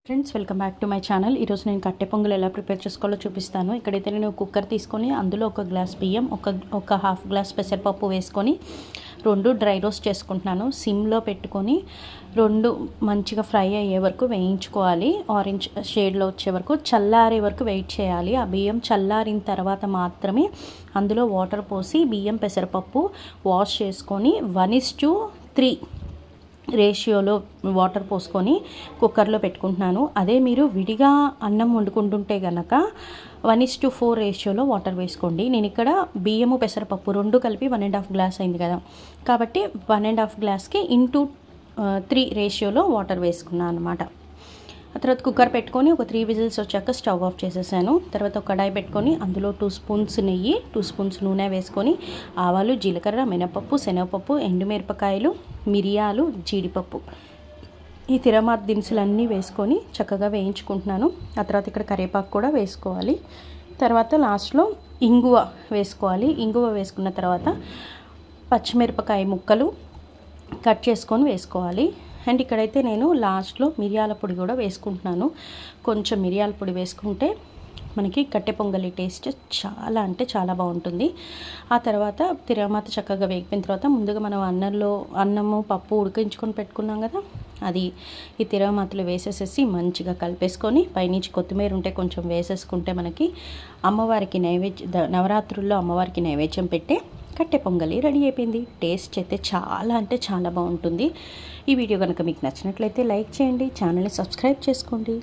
Friends welcome back to my channel. ఈరోజు నేను కట్టె పొంగల్ ఎలా ప్రిపేర్ చేసుకోవాలో చూపిస్తాను. ఇక్కడైతే నేను కుక్కర్ తీసుకొని అందులో ఒక గ్లాస్ బియ్యం, ఒక హాఫ్ గ్లాస్ పెసరపప్పు వేసుకొని రెండు డ్రై రోస్ట్ చేసుకుంటున్నాను. సిమ్లో పెట్టుకొని రెండు మంచిగా ఫ్రై అయ్యే వరకు వేయించుకోవాలి. ఆరెంజ్ షేడ్లో వచ్చే వరకు, చల్లారే వరకు వెయిట్ చేయాలి. ఆ బియ్యం చల్లారిన తర్వాత మాత్రమే అందులో వాటర్ పోసి బియ్యం పెసరపప్పు వాష్ చేసుకొని 1:3 రేషియోలో వాటర్ పోసుకొని కుక్కర్లో పెట్టుకుంటున్నాను. అదే మీరు విడిగా అన్నం వండుకుంటుంటే కనుక 1:4 రేషియోలో వాటర్ వేసుకోండి. నేను ఇక్కడ బియ్యము పెసరపప్పు రెండు కలిపి 1.5 గ్లాస్ అయింది కదా, కాబట్టి 1.5 గ్లాస్కి ఇంటూ 3 రేషియోలో వాటర్ వేసుకున్నాను అనమాట. ఆ తర్వాత కుక్కర్ పెట్టుకొని ఒక 3 విజిల్స్ వచ్చాక స్టవ్ ఆఫ్ చేసేసాను. తర్వాత ఒక కడాయి పెట్టుకొని అందులో 2 స్పూన్స్ నెయ్యి, 2 స్పూన్స్ నూనె వేసుకొని ఆవాలు, జీలకర్ర, మినపప్పు, శనగపప్పు, ఎండుమిరపకాయలు, మిరియాలు, జీడిపప్పు, ఈ తిరమాత్ దినుసులన్నీ వేసుకొని చక్కగా వేయించుకుంటున్నాను. ఆ తర్వాత ఇక్కడ కరివేపాకు కూడా వేసుకోవాలి. తర్వాత లాస్ట్లో ఇంగువ వేసుకోవాలి. ఇంగువ వేసుకున్న తర్వాత పచ్చిమిరపకాయ ముక్కలు కట్ చేసుకొని వేసుకోవాలి. అండ్ ఇక్కడైతే నేను లాస్ట్లో మిరియాల పొడి కూడా వేసుకుంటున్నాను. కొంచెం మిరియాల పొడి వేసుకుంటే మనకి కట్టె పొంగలి టేస్ట్ చాలా అంటే చాలా బాగుంటుంది. ఆ తర్వాత తిరమాత చక్కగా వేగిపోయిన తర్వాత ముందుగా మనం అన్నము పప్పు ఉడికించుకొని పెట్టుకున్నాం కదా, అది ఈ తిరమాతలు వేసేసేసి మంచిగా కలిపేసుకొని పైనుంచి కొత్తిమీర ఉంటే కొంచెం వేసేసుకుంటే మనకి అమ్మవారికి నవరాత్రుల్లో అమ్మవారికి నైవేద్యం పెట్టే కట్టె పొంగలి రెడీ అయిపోయింది. టేస్ట్ అయితే చాలా అంటే చాలా బాగుంటుంది. ఈ వీడియో కనుక మీకు నచ్చినట్లయితే లైక్ చేయండి, ఛానల్ని సబ్స్క్రైబ్ చేసుకోండి.